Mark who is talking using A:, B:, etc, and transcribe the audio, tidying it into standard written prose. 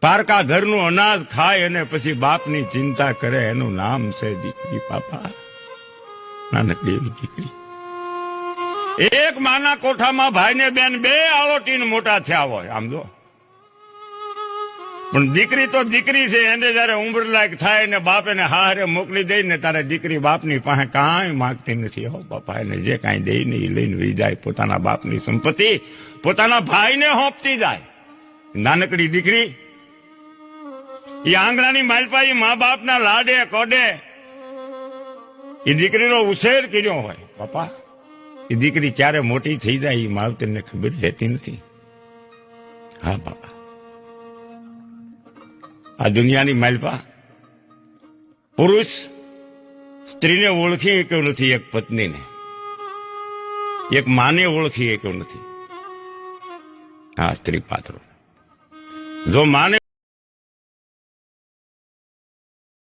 A: પારકા ઘરનું અનાજ ખાય અને પછી બાપની ચિંતા કરે, એનું નામ છે દીકરી. બાપા, નાનકડી એવી દીકરી. એક માના કોઠામાં ભાઈ ને બેન બે આળોટીને મોટા થયા હોય. આમ જો, પણ દીકરી તો દીકરી છે. એને જયારે ઉંમર લાયક થાય ને બાપ એને હારે મોકલી દે ને, તારે દીકરી બાપની પાસે કાંઈ માંગતી નથી. હો બાપા, એને જે કાંઈ દે ને એ લઈને વહી જાય. પોતાના બાપની સંપત્તિ પોતાના ભાઈને હોંપતી જાય. નાનકડી દીકરી એ આંગણાની માલપા એ મા બાપના લાડે કોડે એ દીકરીનો ઉછેર કર્યો હોય. બાપા, એ દીકરી ક્યારે મોટી થઈ જાય એ માવતરને ખબર રહેતી નથી. હા બાપા, આ દુનિયાની માલપા પુરુષ સ્ત્રીને ઓળખી શક્યો નથી, એક પત્નીને, એક માને ઓળખી શક્યો નથી. હા, સ્ત્રી પાત્રો જો માને